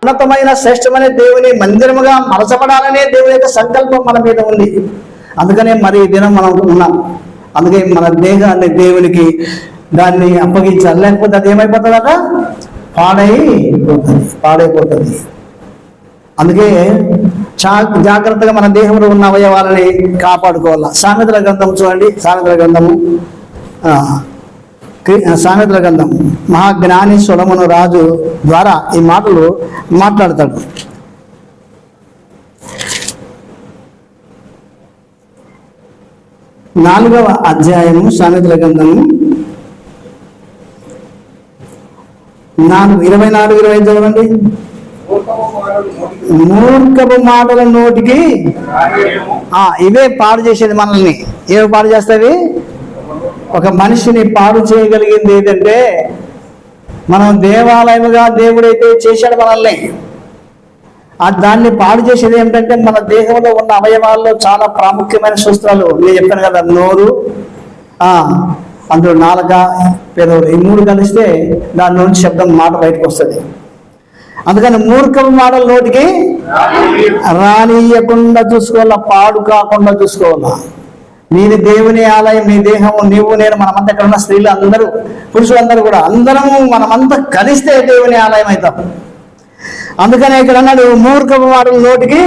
ఉన్నతమైన శ్రేష్టమైన దేవుని మందిరముగా మలచబడాలనే దేవుని యొక్క సంకల్పం మన మీద ఉంది. అందుకనే మరి ఈ దినం మనం ఉన్నాం. అందుకే మన దేహాన్ని దేవునికి దాన్ని అప్పగించాలి, లేకపోతే అది ఏమైపోతుందట, పాడైపోతుంది. అందుకే జాగ్రత్తగా మన దేహంలో ఉన్న అవయవాలని కాపాడుకోవాలి. సామెతల గ్రంథం చూడండి, సామెతల గ్రంథం మహాజ్ఞాని సొలొమోను రాజు ద్వారా ఈ మాటలు మాట్లాడతాడు. నాలుగవ అధ్యాయము సామెతల గ్రంథము 24-25 చదవండి. మూర్ఖపు మాటల నోటికి ఇవే పాడు చేసేది మనల్ని. ఏవి పాడు చేస్తావి? ఒక మనిషిని పాడు చేయగలిగింది ఏంటంటే, మనం దేవాలయముగా దేవుడైతే చేశాడు మనల్ని, దాన్ని పాడు చేసేది ఏమిటంటే మన దేహంలో ఉన్న అవయవాల్లో చాలా ప్రాముఖ్యమైన సూత్రాలు నేను చెప్పాను కదా. నోరు, అందులో నాలుక, పెదవులు, ఈ మూడు కలిస్తే దాని నుంచి శబ్దం, మాట బయటకు వస్తుంది. అందుకని మూర్ఖపు మాటల నోటికి రానియకుండా చూసుకోవాలా, పాడు కాకుండా చూసుకోవాలా. నీది దేవుని ఆలయం, నీ దేహము, నీవు నేను, మనమంతా ఇక్కడ ఉన్న స్త్రీలు అందరూ, పురుషులందరూ కూడా అందరము మనమంతా కలిస్తే దేవుని ఆలయం అవుతాం. అందుకనే ఇక్కడ అన్నాడు, మూర్ఖపు మాటల నోటికి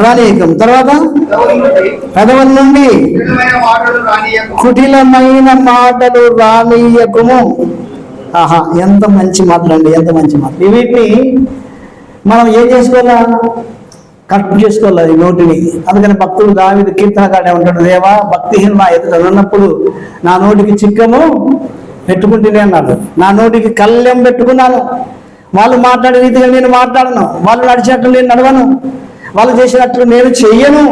రానియకం. తర్వాత పెదవుల నుండి కుటిలమైన మాటలు రానియకము. ఎంత మంచి మాటలు అండి, ఎంత మంచి మాటలు. వీటిని మనం ఏం చేసుకోవాలా? కరెక్ట్ చేసుకోవాలి ఈ నోటిని. అందుకని భక్తుడు దావీదు కీర్తనకాడే ఉంటాడు, దేవా భక్తిహీన నా ఎదుట ఉన్నప్పుడు నా నోటికి చిక్కము పెట్టుకుంటేనే అన్నాడు. నా నోటికి కళ్ళెం పెట్టుకున్నాను. వాళ్ళు మాట్లాడే రీతిగా నేను మాట్లాడను, వాళ్ళు నడిచినట్లు నేను నడవను, వాళ్ళు చేసినట్లు నేను చెయ్యను.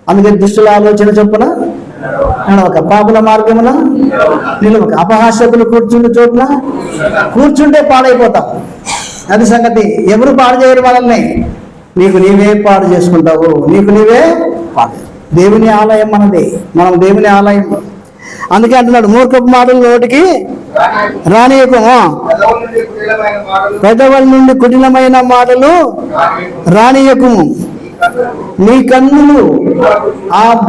అందుకని దుష్టుల ఆలోచన చొప్పున నడవక, పాపుల మార్గమున నిలవక, అపహాస్యకులు కూర్చుంటే చోటున కూర్చుంటే పాడైపోతాం. అది సంగతి. ఎవరు పాడు చేయరు మనల్ని, నీకు నీవే పాడు చేసుకుంటావు, నీకు నీవే పాడు. దేవుని ఆలయం మనది, మనం దేవుని ఆలయం. అందుకే అంటున్నాడు, మూర్ఖపు మాటలు నోటికి రానియకము, పెదవుల నుండి కుటిలమైన మాటలు రానియకము. నీ కన్నులు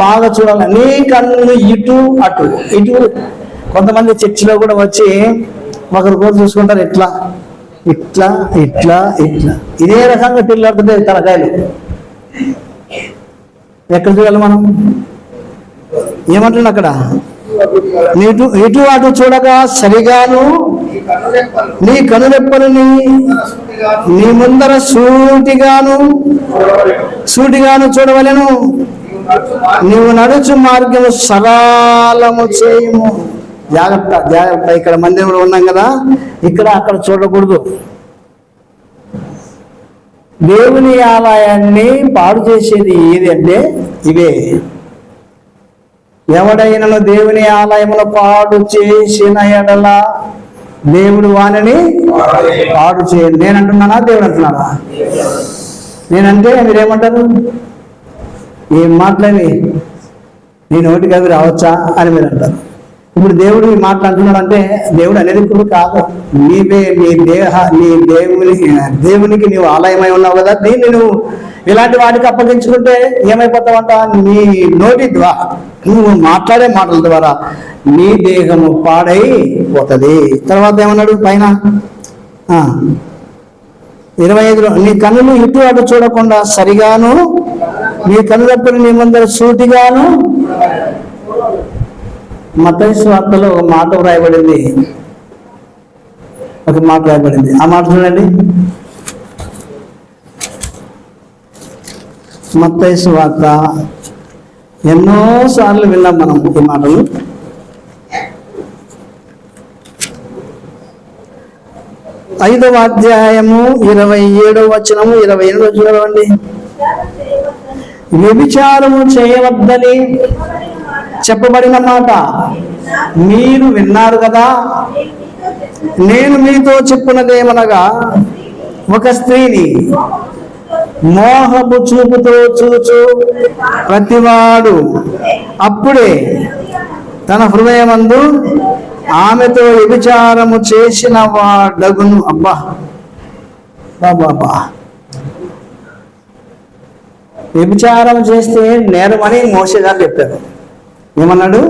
బాగా చూడాలి, నీ కన్నులు ఇటు అటు ఇటు. కొంతమంది చర్చిలో కూడా వచ్చి ఒకరి కోసం చూసుకుంటారు, ఇట్లా ఇట్లా ఇట్లా ఇట్లా, ఇదే రకంగా తిరుగుతుంది తలకాయలు. ఎక్కడ చూడాలి మనం? ఏమంటున్నా అక్కడ, నీటు ఇటు అటు చూడగా సరిగాను నీ కనురెప్పలని నీ ముందర సూటిగాను చూడవలెను. నీవు నడుచు మార్గము సరళము చేయము. జాగ్రత్త జాగ్రత్త. ఇక్కడ మందిరంలో ఉన్నాం కదా, ఇక్కడ అక్కడ చూడకూడదు. దేవుని ఆలయాన్ని పాడు చేసేది ఏది అంటే ఇవే. ఎవడైనను దేవుని ఆలయమును పాడు చేసిన ఎడల దేవుడు వానిని పాడు చేయడు. నేను అంటున్నానా, దేవుడు అంటున్నాడా? నేనంటే మీరేమంటారు? ఏం మాట్లాడి నీ నోటికి అవి రావచ్చా అని మీరు అంటారు. ఇప్పుడు దేవుడు ఈ మాటలు అంటున్నాడు అంటే దేవుడు అనేది ఇప్పుడు కాదు, నీవే దేవునికి నీవు ఆలయమై ఉన్నావు కదా. దీన్ని నువ్వు ఇలాంటి వాటికి అప్పగించుకుంటే ఏమైపోతావంట, నీ నోటి ద్వారా నువ్వు మాట్లాడే మాటల ద్వారా నీ దేహము పాడైపోతుంది. తర్వాత ఏమన్నాడు పైన 25లో, నీ కన్నులు ఇటు అటు చూడకుండా సరిగాను నీ కన్నులప్పుడు నీ ముందర సూటిగాను. మత్తయి సువార్తలో ఒక మాట రాయబడింది, ఆ మాట చూడండి. మత్తయి సువార్త ఎన్నోసార్లు విన్నాం మనం ఈ మాటలు. ఐదవ అధ్యాయము 27వ వచనము 28 చూడండి. వ్యభిచారము చేయవద్దని చెప్పబడిన మాట మీరు విన్నారు కదా, నేను మీతో చెప్పున్నదేమనగా, ఒక స్త్రీని మోహపు చూపుతో చూచు ప్రతివాడు అప్పుడే తన హృదయమందు ఆమెతో వ్యభిచారము చేసిన వాడగును. అబ్బా, బాబా వ్యభిచారం చేస్తే నేరం అని మోషే గారు చెప్పారు. ఏమన్నాడు?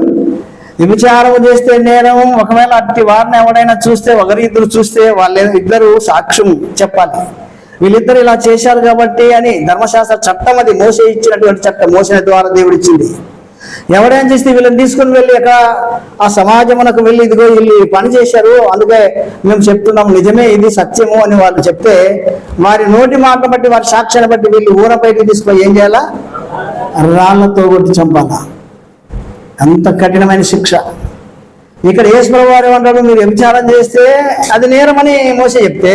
వ్యభిచారం చేస్తే నేరం. ఒకవేళ అట్టి వారిని ఎవడైనా చూస్తే, ఒకరిద్దరు చూస్తే వాళ్ళ ఇద్దరు సాక్ష్యం చెప్పాలి, వీళ్ళిద్దరు ఇలా చేశారు కాబట్టి అని. ధర్మశాస్త్ర చట్టం అది, మోసే ఇచ్చినటువంటి చట్టం, మోసే ద్వారా దేవుడు ఇచ్చింది. ఎవడేం చేస్తే వీళ్ళని తీసుకుని వెళ్ళి అక్కడ ఆ సమాజమునకు వెళ్ళి, ఇదిగో వీళ్ళు పని చేశారు, అందుకే మేము చెప్తున్నాం నిజమే, ఇది సత్యము అని వాళ్ళు చెప్తే, వారి నోటి మాట బట్టి, వారి సాక్ష్యాన్ని బట్టి వీళ్ళు ఊరపైకి తీసుకుని ఏం చేయాలా? రాళ్లతో కొట్టి చంపాలా. అంత కఠినమైన శిక్ష. ఇక్కడ యేసు వారు ఏమంటారు? మీరు వ్యభిచారం చేస్తే అది నేరమని మోసే చెప్తే,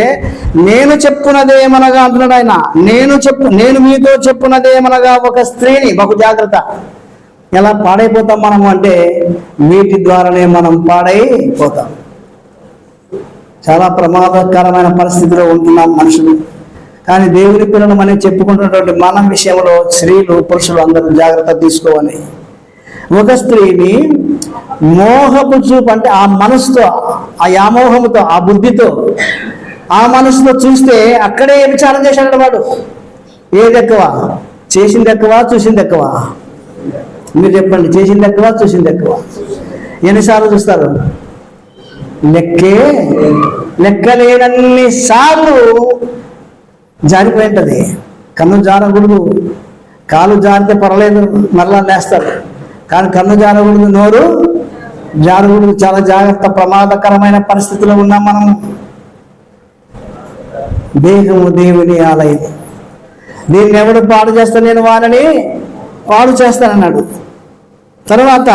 నేను చెప్పున్నదేమనగా అంటున్నాడు ఆయన. నేను మీతో చెప్పున్నదేమనగా, ఒక స్త్రీని, బహు జాగ్రత్త. ఎలా పాడైపోతాం మనము అంటే, వీటి ద్వారానే మనం పాడైపోతాం. చాలా ప్రమాదకరమైన పరిస్థితిలో ఉంటున్నాం మనుషులు. కానీ దేవుని పిల్లలు మనం చెప్పుకుంటున్నటువంటి మన విషయంలో స్త్రీలు పురుషులు అందరూ జాగ్రత్త తీసుకోవాలి. ఒక స్త్రీని మోహపు చూపు అంటే ఆ మనసుతో, ఆ వ్యామోహముతో, ఆ బుద్ధితో, ఆ మనసుతో చూస్తే అక్కడే విచారం చేశాడు వాడు. ఏది ఎక్కువ? చేసింది ఎక్కువ, చూసింది ఎక్కువ? మీరు చెప్పండి, చేసింది ఎక్కువ, చూసింది ఎక్కువ? ఎన్నిసార్లు చూస్తారు? లెక్కలేనన్ని సార్లు జారిపోయి ఉంటుంది. కన్ను జారకూడదు, కాలు జారితే పర్వాలేదు, మరలా లేస్తారు. కానీ కన్ను జారకూడదు, నోరు జారకూడదు. చాలా జాగ్రత్త. ప్రమాదకరమైన పరిస్థితిలో ఉన్నాం మనం. దేహము దేవుని ఆలయం. దీన్ని ఎవడు పాడు చేస్తా, నేను వారిని పాడు చేస్తానన్నాడు. తర్వాత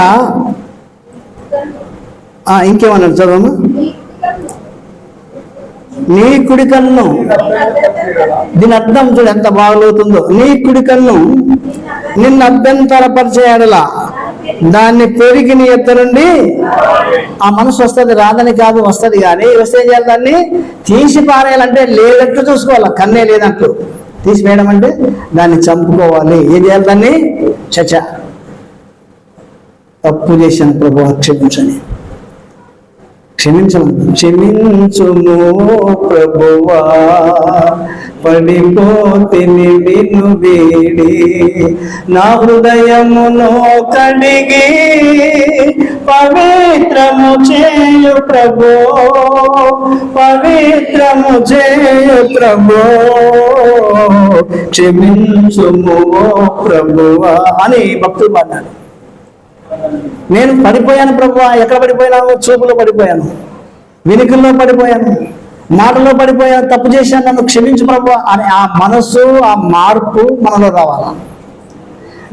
ఇంకేమన్నాడు చదవము. నీ కుడి కన్ను, దీని అర్థం చూడు ఎంత బాగులుతుందో. నీ కుడి కన్ను నిన్ను అభ్యంతరపరిచేయడలా దాన్ని పెరిగి నీ ఎత్తనుండి. ఆ మనసు వస్తుంది, రాదని కాదు, వస్తుంది. కానీ వస్తే ఏం చేయాలి? దాన్ని తీసి పారేయాలంటే లేనట్టు చూసుకోవాలి. కన్నే లేనట్టు తీసివేయడం అంటే దాన్ని చంపుకోవాలి. ఏం చేయాలి? దాన్ని తప్పు చేశాను ప్రభు, క్షమించని. క్షమించుము ప్రభువా, పడిపోతిని నిన్ను వేడి, నా హృదయమును కడిగి పవిత్రము చేయు ప్రభో, పవిత్రము చేయు ప్రభో, క్షమించుము ప్రభువా అని భక్తులు పాడారు. నేను పడిపోయాను ప్రభువా. ఎక్కడ పడిపోయినాను? చూపులో పడిపోయాను, వినికిల్లో పడిపోయాను, మాటలో పడిపోయాను, తప్పు చేశాను, నన్ను క్షమించు ప్రభువా అని ఆ మనస్సు, ఆ మార్పు మనలో రావాలా.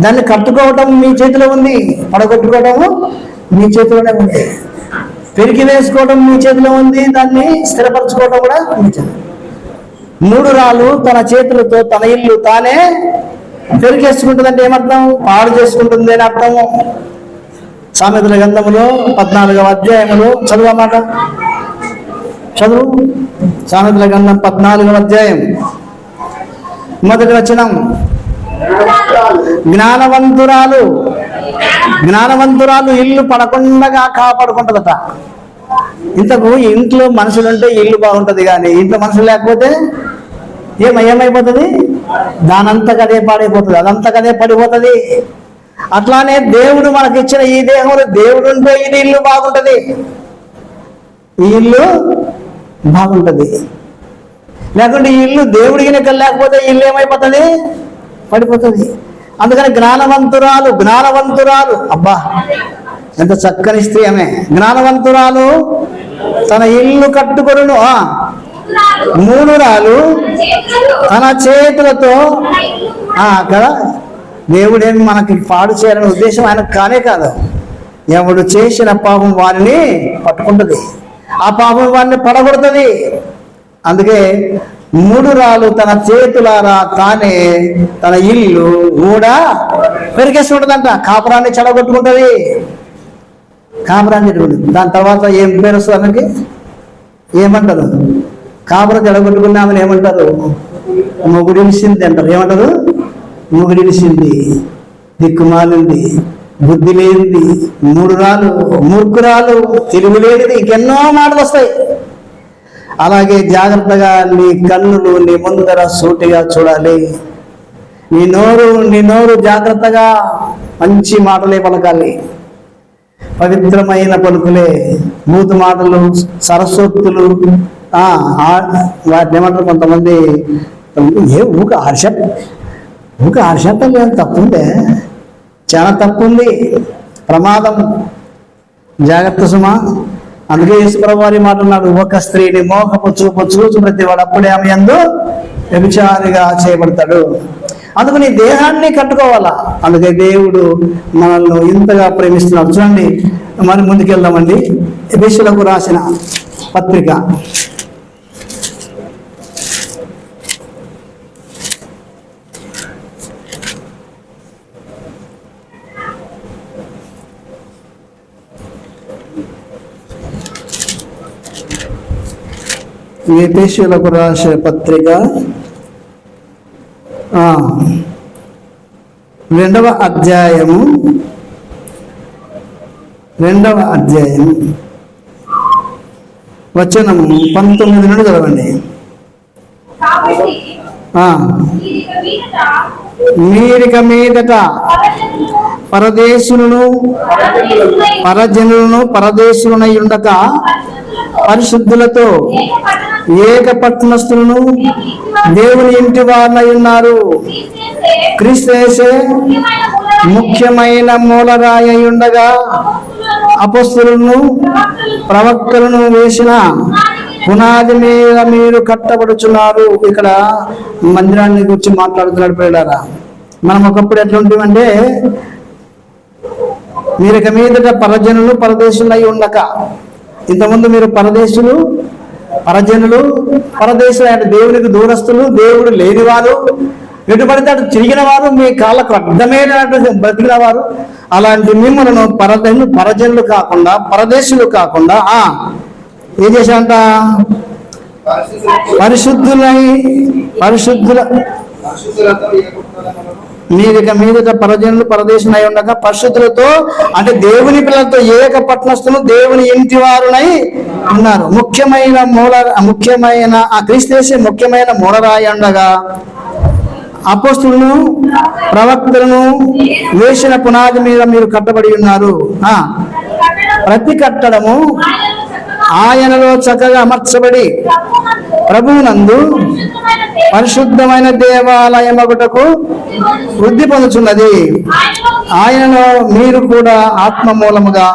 దాన్ని కట్టుకోవటం మీ చేతిలో ఉంది, పడగొట్టుకోవటము మీ చేతిలోనే ఉంది, పెరిగి వేసుకోవడం మీ చేతిలో ఉంది, దాన్ని స్థిరపరచుకోవడం కూడా మీ చేతిలో. 3 రాళ్ళు తన చేతులతో తన ఇల్లు తానే పెరిగేసుకుంటుంది అంటే ఏమర్థం? పాడు చేసుకుంటుంది అని అర్థము. సామెతల గ్రంథములో 14వ అధ్యాయములో చదువమాట, చదువు. సామెతల గ్రంథం 14వ అధ్యాయం మొదటి వచనం. జ్ఞానవంతురాలు ఇల్లు పడకుండా కాపాడుకుంటుందట. ఇంతకు ఇంట్లో మనుషులుంటే ఇల్లు బాగుంటది, కానీ ఇంట్లో మనుషులు లేకపోతే ఏమైపోతుంది? దానంతకదే పాడైపోతుంది, అదంతకదే పడిపోతుంది. అట్లానే దేవుడు మనకిచ్చిన ఈ దేహంలో దేవుడు ఉంటే ఇది ఇల్లు బాగుంటది, ఈ ఇల్లు బాగుంటది. లేకుంటే ఈ ఇల్లు దేవుడికి లేకపోతే ఇల్లు ఏమైపోతుంది? పడిపోతుంది. అందుకని జ్ఞానవంతురాలు అబ్బా ఎంత చక్కని స్త్రీ ఆమె. జ్ఞానవంతురాలు తన ఇల్లు కట్టుకొనును. 3 రాళ్ళు తన చేతులతో. కదా, దేవుడేమి మనకి పాడు చేయాలనే ఉద్దేశం ఆయనకు కానే కాదు. ఎవడు చేసిన పాపం వారిని పట్టుకుంటుంది, ఆ పాపం వారిని పడగొడుతుంది. అందుకే 3 రాళ్ళు తన చేతులారా తానే తన ఇల్లు కూడా పెరిగేస్తుంటుందంట. కాపురాన్ని చెడగొట్టుకుంటుంది, కాపురాన్ని చెడగొట్టుకుంటుంది. దాని తర్వాత ఏం పేరు వస్తుంది మనకి? ఏమంటారు? కాపురం చెడగొట్టుకున్నామని ఏమంటారు? మొగుడిలిసింది అంటారు. ఏమంటారు? మొగుడిలిసింది, దిక్కుమాలింది, బుద్ధి లేనిది, 3 రాళ్ళు, మూర్ఖురాలు, తెలివి లేనిది, ఇంకెన్నో మాటలు వస్తాయి. అలాగే జాగ్రత్తగా నీ కన్నులు నీ ముందర సూటిగా చూడాలి. నీ నోరు జాగ్రత్తగా మంచి మాటలే పలకాలి. పవిత్రమైన పలుకులే, బూతు మాటలు, సరస్వతులు, వాటిని ఏమంటారు కొంతమంది, ఊక హర్షం తప్పుందే, చాలా తప్పుంది, ప్రమాదం, జాగ్రత్త సుమా. అందుకే యేసుప్రభువు వారి మాట అన్నాడు, ఒక స్త్రీని మోహపు చూపు చూచు ప్రతివాడు అప్పుడే ఆమె యందు వ్యభిచారిగా చేయబడతాడు. అందుకు నీ దేహాన్ని కట్టుకోవాలా. అందుకే దేవుడు మనల్ని ఇంతగా ప్రేమిస్తున్నాడు. చూడండి, మరి ముందుకెళ్దామండి. ఎఫెసీయులకు రాసిన పత్రిక ఎఫెసీయులకు రాసిన పత్రిక 2వ అధ్యాయము వచనం 19 నుండి చదవండి. మీరిక మీదట పరజనులను పరదేశులనై ఉండక పరిశుద్ధులతో ఏక పట్టణస్థులను దేవుని ఇంటి వారనై ఉన్నారు. క్రీస్తుయేసే ముఖ్యమైన మూలరాయి ఉండగా అపొస్తలులను ప్రవక్తలను వేసిన పునాది మీద మీరు కట్టబడుచున్నారు. ఇక్కడ మందిరాన్ని గురించి మాట్లాడుతున్నాడు ప్రియులారా. మనం ఒకప్పుడు ఎట్లుంటామంటే, మీరు ఇక మీదట పరజనులు పరదేశులై ఉండక, ఇంతకుముందు మీరు పరదేశులు పరజనులు పరదేశులు అంటే దేవునికి దూరస్తులు, దేవుడు లేనివారు, ఎటు పడితే అటు తిరిగిన వారు, మీ కాళ్ళకు అర్థమైనట్టు బ్రతికిన వారు. అలాంటి మిమ్మల్ని పరజనులు కాకుండా పరదేశులు కాకుండా ఏం చేశారంట? మీరిక మీదట పరజనులు పరదేశులై ఉండగా పరిశుద్ధులతో అంటే దేవుని పిల్లలతో ఏక పట్టణస్థులు దేవుని ఇంటి వారునై ఉన్నారు. ముఖ్యమైన ఆ క్రీస్తుయేసే ముఖ్యమైన మూలరాయి ఉండగా అపొస్తలులను ప్రవక్తలను వేసిన పునాది మీద మీరు కట్టబడి ఉన్నారు. ప్రతి కట్టడము ఆయనలో చక్కగా అమర్చబడి ప్రభువునందు పరిశుద్ధమైన దేవాలయమగుటకు వృద్ధి పొందుతున్నది. ఆయనలో మీరు కూడా ఆత్మ మూలముగా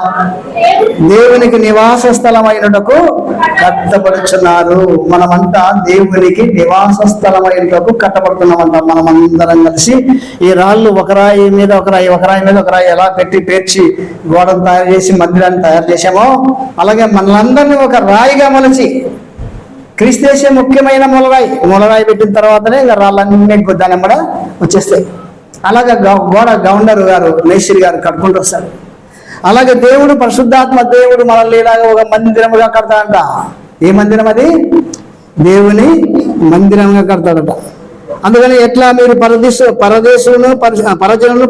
దేవునికి నివాస స్థలమైనటకు కట్టబడుచున్నారు. మనమంతా దేవునికి నివాస స్థలమైనటకు కట్టబడుతున్నామంట. మనమందరం కలిసి ఈ రాళ్ళు ఒక రాయి మీద ఒక రాయి ఎలా పెట్టి పేర్చి గోడను తయారు చేసి మందిరాన్ని తయారు చేసామో, అలాగే మనలందరినీ ఒక రాయిగా మలచి క్రీస్తుయేసే ముఖ్యమైన మూలరాయి పెట్టిన తర్వాతనే ఇంకా రాళ్ళన్నీ దాని కూడా వచ్చేస్తాయి. అలాగే గవర్నర్ గారు మేస్త్రి గారు కట్టుకుంటూ వస్తారు. అలాగే దేవుడు పరిశుద్ధాత్మ దేవుడు మనల్ని ఇలాగా ఒక మందిరముగా కడతాడంట. ఏ మందిరం అది? దేవుని మందిరంగా కడతాడట. అందుకని ఎట్లా మీరు పరజనులు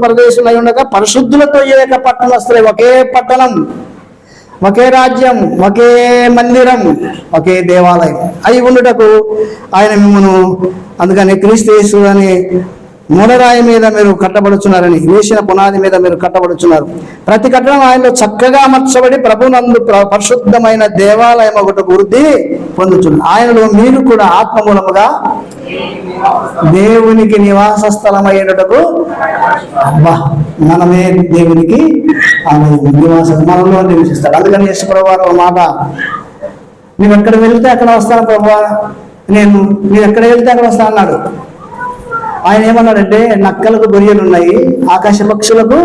పరదేశులు అయి ఉండగా పరిశుద్ధులతో ఏక పట్టణస్థులై, ఒకే పట్టణం, ఒకే రాజ్యం, ఒకే మందిరం, ఒకే దేవాలయం అయి ఉండుటకు ఆయన మిమ్మల్ని, అందుకని క్రీస్తుయేసు అని మూలరాయి మీద మీరు కట్టబడుచున్నారని, వేసిన పునాది మీద మీరు కట్టబడుచున్నారు. ప్రతి కట్టడం ఆయనలో చక్కగా అమర్చబడి ప్రభునందు పరిశుద్ధమైన దేవాలయం ఒకటి వృద్ధి పొందుతున్నారు. ఆయనలో మీరు కూడా ఆత్మ మూలముగా దేవునికి నివాస స్థలమైనటకు, మనమే దేవునికి మనలో నివసిస్తాడు. అందుకని యేసుప్రభువు వారు మాట, నువ్వు ఎక్కడ వెళ్తే అక్కడ వస్తాను ప్రభువా, మీరు ఎక్కడ వెళ్తే అక్కడ వస్తా అన్నాడు. ఆయన ఏమన్నాడంటే, నక్కలకు గొర్రెలు ఉన్నాయి, ఆకాశ పక్షులకు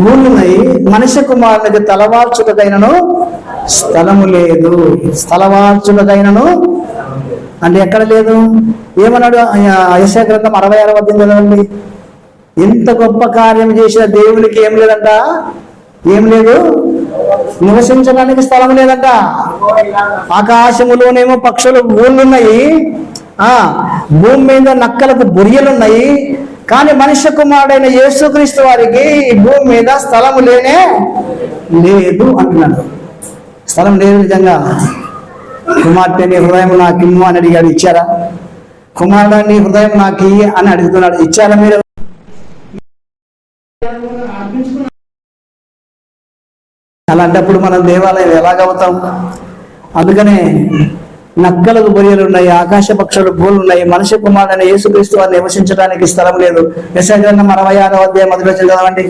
ఊళ్ళున్నాయి, మనిషి కుమారునికి తలవార్చుటకైనను స్థలము లేదు. స్థలవార్చుటకైనను అంటే ఎక్కడ లేదు? ఏమన్నాడు? యెషయా గ్రంథం 66వ అధ్యాయం చదవండి. ఎంత గొప్ప కార్యం చేసిన దేవునికి ఏం లేదంట? ఏం లేదు? నివసించడానికి స్థలం లేదంట. ఆకాశములోనేమో పక్షులు ఊళ్ళున్నాయి, భూమి మీద నక్కలకు బొరియలున్నాయి, కానీ మనుష్య కుమారుడైన యేసుక్రీస్తు వారికి భూమి మీద స్థలము లేనే లేదు అంటున్నాడు. స్థలం లేదు నిజంగా. కుమార్తె నీ హృదయం నాకు ఇమ్ము అని అడిగాడు, ఇచ్చారా? కుమారుడు నీ హృదయం నాకు ఇయ్యి అని అడుగుతున్నాడు, ఇచ్చారా మీరు? అలాంటప్పుడు మనం దేవాలయం ఎలాగవుతాం? అందుకనే నక్కలకు బొరియలు ఉన్నాయి, ఆకాశ పక్షులు భూలు ఉన్నాయి, మనిషి కుమారుడైన యేసుక్రీస్తు వారిని నివసించడానికి స్థలం లేదు. యెషయా గ్రంథం 66వ అధ్యాయం మొదటి చదవండి.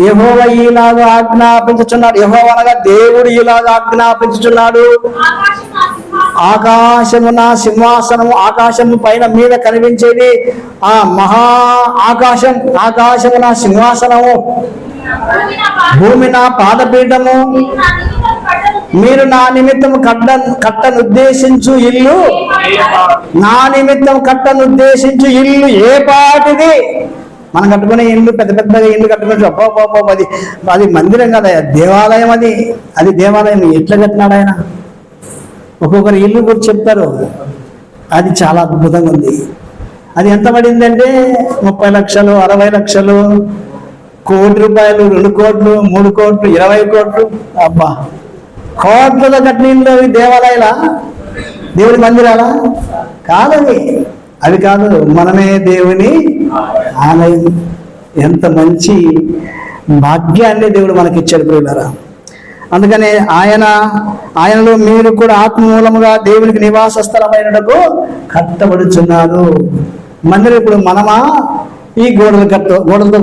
యెహోవా ఇలాగ ఆజ్ఞాపించుచున్నాడు, యెహోవా అనగా దేవుడు ఇలాగ ఆజ్ఞాపించుచున్నాడు, ఆకాశము నా సింహాసనము, ఆకాశము పైన మీద కనిపించేది ఆ మహా ఆకాశం, ఆకాశము నా సింహాసనము, భూమి నా పాదపీఠము, మీరు నా నిమిత్తం కట్టనుద్దేశించు ఇల్లు, నా నిమిత్తం కట్టనుద్దేశించు ఇల్లు ఏ పాటిది? మనం కట్టుకునే ఇల్లు పెద్ద పెద్దగా ఇల్లు కట్టుకుని అది మందిరం కదా, దేవాలయం. అది దేవాలయం. ఎట్లా కట్టినాడు ఆయన? ఒక్కొక్కరు ఇల్లు గురించి చెప్తారు, అది చాలా అద్భుతంగా ఉంది. అది ఎంత పడిందంటే 30 లక్షలు, 60 లక్షలు, కోటి రూపాయలు, 2 కోట్లు, 3 కోట్లు, 20 కోట్లు. అబ్బా, కోట్లతో కట్టిన ఇల్లు అవి దేవాలయాలా? దేవుడి మందిరాలా? కాదవి. అవి కాదు, మనమే దేవుని ఆలయం. ఎంత మంచి భాగ్యాన్ని దేవుడు మనకిచ్చాడు ప్రియులారా. అందుకనే ఆయనలో మీరు కూడా ఆత్మమూలముగా దేవునికి నివాస స్థలమైనకు కట్టబడుచున్నారు. మందిరం ఇప్పుడు మనమా? ఈ గోడలతో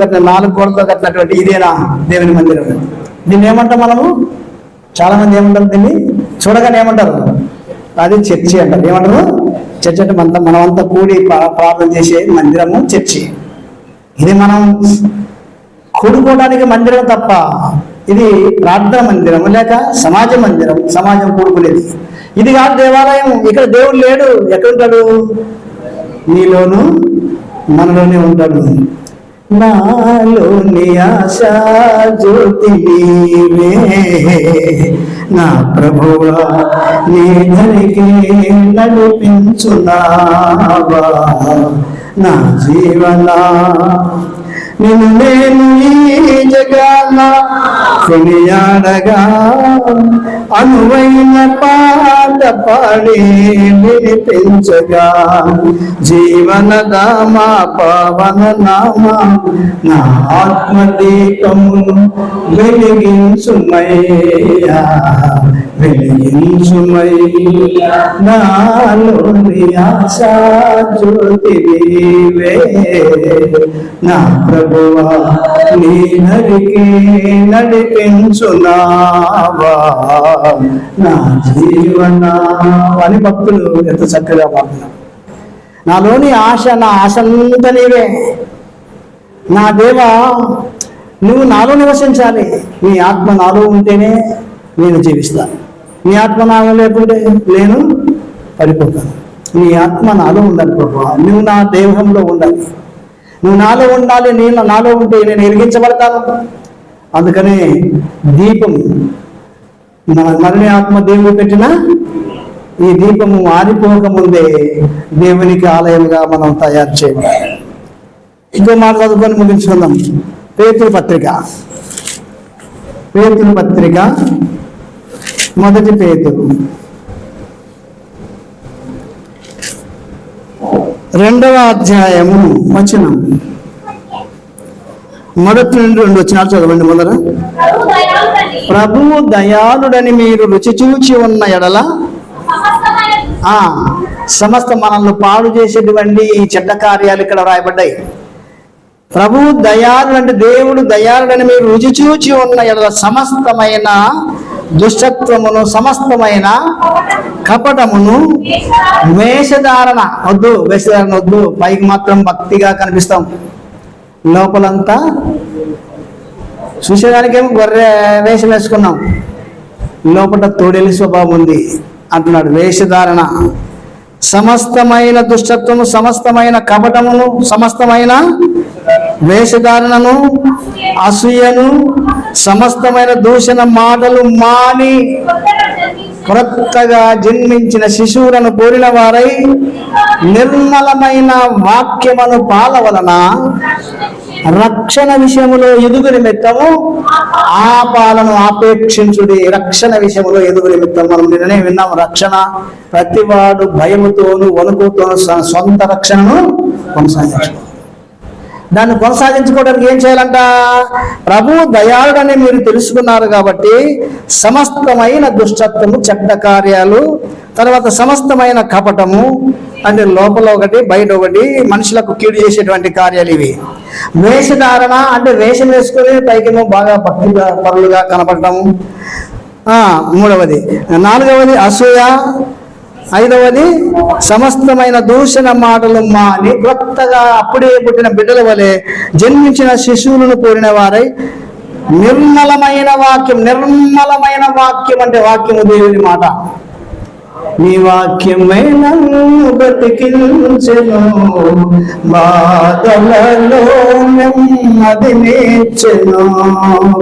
కట్టిన 4 గోడలతో కట్టినటువంటి ఇదేనా దేవుని మందిరం? దీన్ని ఏమంటాం మనము? చాలా మంది ఏమంటారు దీన్ని చూడగానే? ఏమంటారు? అది చర్చి అంటారు. ఏమంటారు? చర్చి అంటే మనమంతా కూడి ప్రార్థన చేసే మందిరము చర్చి. ఇది మనం కూడుకోవడానికి మందిరం తప్ప ఇది ప్రార్థన మందిరం లేక సమాజ మందిరం, సమాజం కూడుకునేది. ఇది కాదు దేవాలయం. ఇక్కడ దేవుడు లేడు. ఎక్కడుంటాడు? నీలోను మనలోనే ఉంటాడు. నాలోని ఆశా జ్యోతి నీవే నా ప్రభువా, నీ ధరికి నడిపించున్నావా నా జీవనా. నేను ఈ జగాన కొనియాడగా అనువైన పాట పాడి వినిపించగా, జీవనదామా పవన నామ నా ఆత్మదీపమును వెలిగించుమయ్యా, వెలిగించుమయ్యా. నాలోని ఆశా జ్యోతి నీవే నా ప్రభువా, నీ నరికి నడిపించునావా నా జీవనా అని భక్తులు ఎంత చక్కగా పాడుతున్నారు. నాలోని ఆశ, నా ఆశంతా నీవే. నా దేవా, నువ్వు నాలో నివసించాలి. నీ ఆత్మ నాలో ఉంటేనే నేను జీవిస్తాను. నీ ఆత్మ నాలో లేకుంటే నేను పడిపోతాను. నీ ఆత్మ నాలో ఉండాలి ప్రభువా. నువ్వు నా దేహంలో ఉండాలి, నువ్వు నాలో ఉండాలి. నేను నాలో ఉంటే నేను వెలిగించబడతాను. అందుకనే దీపం, మన మరణి ఆత్మ దేవుడు పెట్టిన ఈ దీపము ఆరిపోకముందే దేవునికి ఆలయంగా మనం తయారు చేయాలి. ఇంకో మాట చదువుకొని ముగించుకుందాం. పేతురు పత్రిక 1 పేతురు 2వ అధ్యాయము వచనం 1 నుండి 2 వచనాలు చదవండి. మొదట, ప్రభువు దయాళుడని మీరు రుచి చూచి ఉన్న ఎడల సమస్త మనల్ని పాడు చేసేటువంటి ఈ చెడ్డ కార్యాలు ఇక్కడ రాయబడ్డాయి. ప్రభువు దయాళుడు అంటే దేవుడు దయాళుడని మీరు రుచి చూచి ఉన్న ఎడల సమస్తమైన దుష్టత్వమును, సమస్తమైన కపటమును, వేషధారణ వద్దు. పైకి మాత్రం భక్తిగా కనిపిస్తాం, లోపలంతా చూసేదానికేమో గొర్రె వేషం వేసుకున్నాం, లోపల తోడేలి స్వభావం ఉంది అంటున్నాడు. వేషధారణ, సమస్తమైన దుష్టత్వము, సమస్తమైన కపటమును, సమస్తమైన వేషధారణను, అసూయను, సమస్తమైన దూషణ మాటలు మాని క్రొత్తగా జన్మించిన శిశువులను కోరిన వారై నిర్మలమైన వాక్యమును పాలవలన రక్షణ విషయములో ఎదుగు నిమిత్తము ఆ పాలను ఆపేక్షించుడి. రక్షణ విషయములో ఎదుగు నిమిత్తం మనం నిన్ననే విన్నాం. రక్షణ ప్రతివాడు భయముతోను వణుకుతోను సొంత రక్షణను కొనసాగించు. దాన్ని కొనసాగించుకోవడానికి ఏం చేయాలంట? ప్రభు దయాళుడని మీరు తెలుసుకున్నారు కాబట్టి సమస్తమైన దుష్టత్వము, చెడ్డ కార్యాలు, తర్వాత సమస్తమైన కపటము, అంటే లోపల ఒకటి బయట ఒకటి, మనుషులకు కీడు చేసేటువంటి కార్యాలు ఇవి. వేషధారణ అంటే వేషం వేసుకొని పైకేమో బాగా భక్తులుగా పరులుగా కనపడటము. మూడవది. నాలుగవది అసూయ. ఐదవది సమస్తమైన దూషణ మాటలు మాని కొత్తగా అప్పుడే పుట్టిన బిడ్డల వలె జన్మించిన శిశువులను కోరిన వారై నిర్మలమైన వాక్యం. నిర్మలమైన వాక్యం అంటే వాక్యము దేవుని మాట. నీ వాక్యమై నన్ను బ్రతికించెను, బాధలలో నెమ్మది నేర్చెను,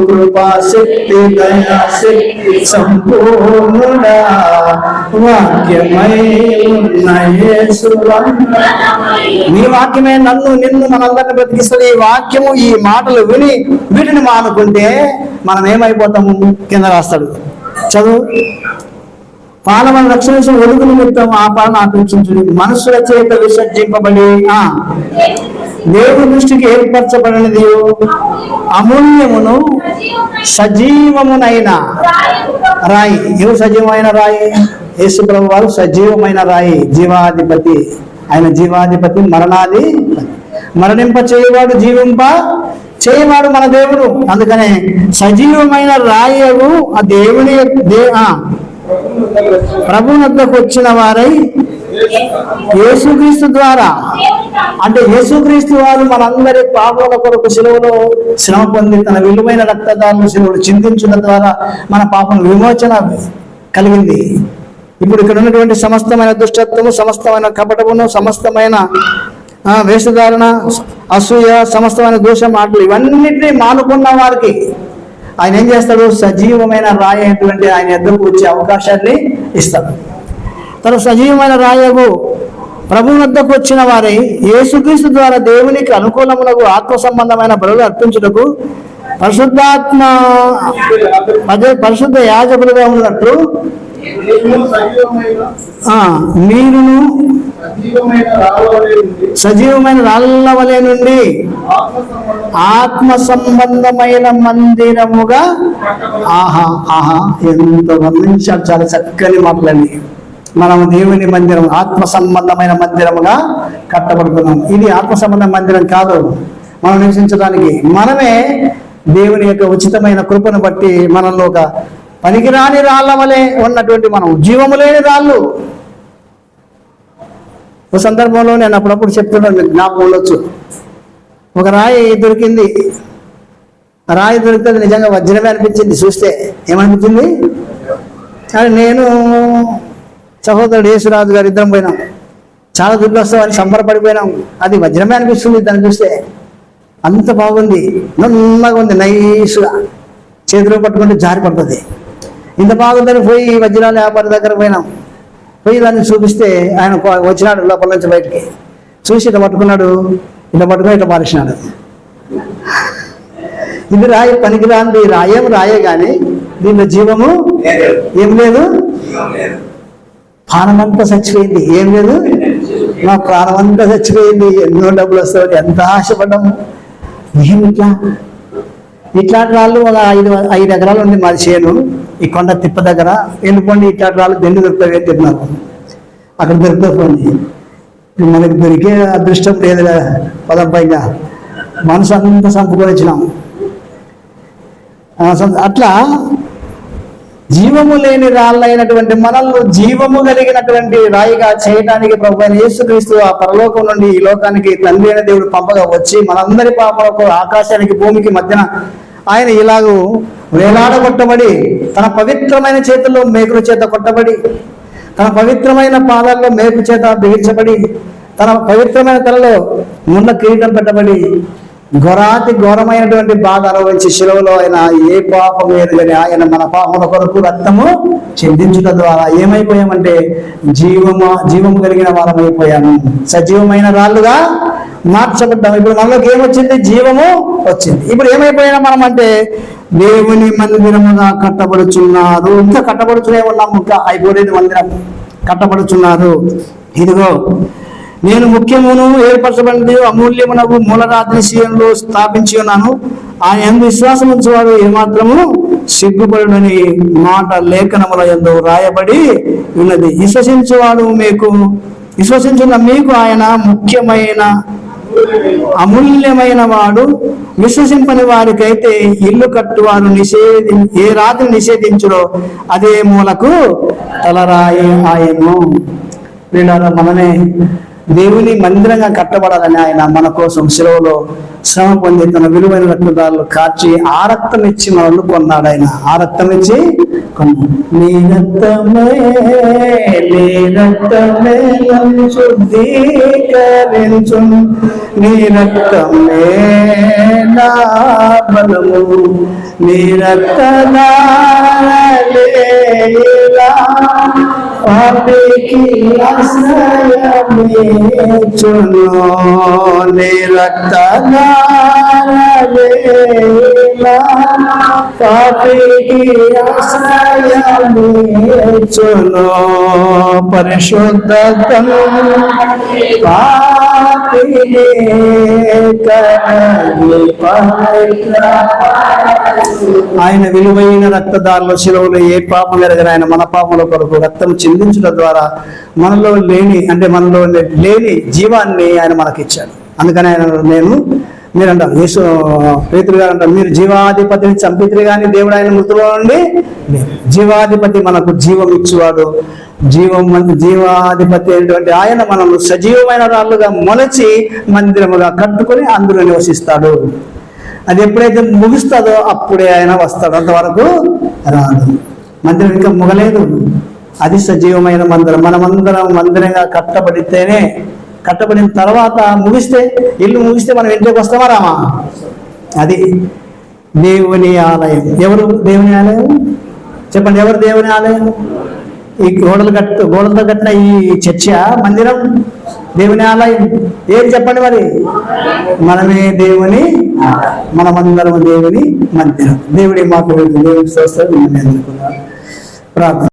కృపాశక్తి దయాశక్తి సంపూర్ణుడా వాక్యమై ఉన్న యేసువా. నీ వాక్యమే నిన్ను మనందరిని బ్రతికిస్తుంది. ఈ వాక్యము, ఈ మాటలు విని వీటిని మానుకుంటే మనం ఏమైపోతాము? కింద రాస్తాడు, చదువు. పాలన రక్షణ వెలుగు నిమిత్తం ఆ పాలన ఆపేక్షించుడి. మనుషుల చేత విసర్జింపబడి దేవుని దృష్టికి ఏర్పరచబడినది అమూల్యమును సజీవమునైన రాయి. ఎవరు సజీవమైన రాయి? యేసు ప్రభు వారు సజీవమైన రాయి, జీవాధిపతి. ఆయన జీవాధిపతి, మరణాది మరణింప చేయవాడు, జీవింప చేయవాడు మన దేవుడు. అందుకనే సజీవమైన రాయవు ఆ దేవుని ప్రభువునొద్దకు వచ్చిన వారై యేసుక్రీస్తు ద్వారా, అంటే యేసుక్రీస్తు వారు మనందరి పాపముల కొరకు శిలువలో శ్రమ పొంది తన విలువైన రక్తదారులు శిలువలు చిందించడం ద్వారా మన పాపం విమోచన కలిగింది. ఇప్పుడు ఇక్కడ ఉన్నటువంటి సమస్తమైన దుష్టత్వము, సమస్తమైన కపటమును, సమస్తమైన వేషధారణ, అసూయ, సమస్తమైన దోష మాటలు ఇవన్నిటినీ మానుకున్న వారికి ఆయన ఏం చేస్తాడు? సజీవమైన రాయి అయినటువంటి ఆయన ఎద్దకు వచ్చే అవకాశాన్ని ఇస్తాడు. తన సజీవమైన రాయకు ప్రభువు వద్దకు వచ్చిన వారై యేసుక్రీస్తు ద్వారా దేవునికి అనుకూలములకు ఆత్మ సంబంధమైన బలులు అర్పించుటకు పరిశుద్ధ యాజకులుగా ఉన్నట్లు మీరును సజీవమైన రాళ్ళ వలె నుండి ఆత్మ సంబంధమైన మందిరముగా. ఎంత వర్ణించాలి, చాలా చక్కని మాటలని. మనం దేవుని మందిరం, ఆత్మ సంబంధమైన మందిరముగా కట్టబడుతున్నాం. ఇది ఆత్మ సంబంధ మందిరం కాదు మనం నివసించడానికి. మనమే దేవుని యొక్క ఉచితమైన కృపను బట్టి మనలో ఒక పనికిరాని రాళ్ళ వలె ఉన్నటువంటి మనం జీవము లేని రాళ్ళు. ఒక సందర్భంలో నేను అప్పుడప్పుడు చెప్తున్నాను, మీకు జ్ఞాపకం ఉండొచ్చు. ఒక రాయి దొరికింది. రాయి దొరికితే నిజంగా వజ్రమే అనిపించింది. చూస్తే ఏమనిపించింది? కానీ నేను సహోదరుడు యేసురాజు గారు ఇద్దరం పోయినాం. చాలా దుడ్లు వస్తామని సంబరపడిపోయినాం. అది వజ్రమే అనిపిస్తుంది దాన్ని చూస్తే. అంత బాగుంది, నల్లగా ఉంది, నైస్గా చేతిలో పట్టుకుంటే జారి పడుతుంది. ఇంత బాగుందని పోయి వజ్రాల వ్యాపారి దగ్గర పోయినాం. పోయి దాన్ని చూపిస్తే ఆయన వచ్చినాడు లోపల నుంచి బయటికి. చూసి ఇట్లా పట్టుకున్నాడు, ఇట్లా పట్టుకుని ఇట్లా పారేసినాడు. ఇది రాయి, పనికిరాంది రాయేం రాయే కానీ దీంట్లో జీవము ఏం లేదు. ప్రాణమంతా చచ్చిపోయింది, ఏం లేదు. మా ప్రాణమంతా చచ్చిపోయింది. ఎన్నో డబ్బులు వస్తాయని ఎంత ఆశపడ్డాము. ఏమి ఇట్లాంటి రాళ్ళు ఒక 5 ఎకరాలు ఉంది మాది చేను. ఈ కొండ తిప్ప దగ్గర వెళ్ళిపోండి, ఇట్లాంటి రాళ్ళు దెండి దొరుకుతాయి అని చెప్పినారు. అక్కడ దొరుకుతుంది. మనకి దొరికే అదృష్టం లేదు కదా. పదం పైగా మనసు అంతా చంపుకొని వచ్చినాం. అట్లా జీవము లేని రాళ్ళైనటువంటి మనల్ని జీవము కలిగినటువంటి రాయిగా చేయడానికి ప్రభు అయిన యేసుక్రీస్తు ఆ పరలోకం నుండి ఈ లోకానికి తండ్రి అయిన దేవుడు పంపగా వచ్చి మనందరి పాపలకు ఆకాశానికి భూమికి మధ్యన ఆయన ఇలాగూ వేలాడగొట్టబడి తన పవిత్రమైన చేతుల్లో మేకుల చేత కొట్టబడి, తన పవిత్రమైన పాదాల్లో మేకు చేత బిగించబడి, తన పవిత్రమైన తలలో ముళ్ళ కిరీటం పెట్టబడి ఘోరాతి ఘోరమైనటువంటి బాధ అనుభవించి శిలువలో ఆయన ఏ పాపం ఎరుగని ఆయన మన పాపముల కొరకు రక్తము చెందించుట ద్వారా ఏమైపోయామంటే జీవము కలిగిన వారం అయిపోయాము, సజీవమైన రాళ్ళుగా మార్చబడ్డాము. ఇప్పుడు మనలోకి ఏమొచ్చింది? జీవము వచ్చింది. ఇప్పుడు ఏమైపోయినా మనం అంటే దేవుని మందిరముగా కట్టబడుచున్నారు. ఇంకా కట్టబడుచునే ఉన్నాము, ఇంకా అయిపోలేదు మందిరం, కట్టబడుచున్నారు. ఇదిగో నేను ముఖ్యమును ఏర్పరచబడింది అమూల్యమునకు మూలరాత్రి శీలంలో స్థాపించి ఉన్నాను, ఆయన యందు విశ్వాసం ఉంచేవాడు ఏమాత్రము సిగ్గుపడునని మాట లేఖనముల యందు రాయబడి ఉన్నది. విశ్వసించున్న మీకు ఆయన ముఖ్యమైన అమూల్యమైన వాడు. విశ్వసింపని వారికైతే ఇల్లు కట్టువారు ఏ రాత్రి నిషేధించురో అదే మూలకు తలరాయి ఆయను. వీళ్ళ మనమే దేవుని మందిరంగా కట్టబడాలని ఆయన మన కోసం శిలువలో శ్రమ పొంది తన విలువైన రక్తదారులు కార్చి ఆ రక్తం ఇచ్చి మనల్ని కొన్నాడు. ఆయన ఆ రక్తం ఇచ్చి కొన్నాడు. నీ రక్తమే నన్ను శుద్ధీకరించు, నీ రక్తమే నా బలము, నీ రక్తదారలేలా పాపికి ఆశ్రయమేచును, నీ రక్తదారలేలా పాపికి ఆశ్రయమేచును. పరిశుద్ధతను పాపిని ఆయన విలువైన రక్తదారుల శిలువలో ఏ పాపం ఎరగని ఆయన మన పాపముల కొరకు రక్తం చిందించడం ద్వారా మనలో లేని జీవాన్ని ఆయన మనకిచ్చాడు. అందుకని ఆయన మీరు అంటారు, యేసు పేతురు గారు అంటారు, మీరు జీవాధిపతిని చంపితురు కానీ దేవుడు ఆయన మృతుల్లో నుండి జీవాధిపతి మనకు జీవం ఇచ్చేవాడు. జీవాధిపతి అయినటువంటి ఆయన మనల్ని సజీవమైన రాళ్ళుగా మొలచి మందిరముగా కట్టుకొని అందులో నివసిస్తాడు. అది ఎప్పుడైతే ముగుస్తుందో అప్పుడే ఆయన వస్తాడు, అంతవరకు రాదు. మందిరం ఇంకా ముగలేదు, అది సజీవమైన మందిరం. మనమందరం మందిరంగా కట్టబడిన తర్వాత ఇల్లు ముగిస్తే మనం ఇంట్లోకి వస్తామా రామా? అది దేవుని ఆలయం. ఎవరు దేవుని ఆలయం? చెప్పండి, ఎవరు దేవుని ఆలయం? ఈ గోడలతో కట్టిన ఈ చర్చ మందిరం దేవుని ఆలయం. ఏం చెప్పండి మరి? మనమే దేవుని, మనమందరం దేవుని మందిరం. దేవుడి మాకు దేవుని స్తోత్రం. ప్రార్థన.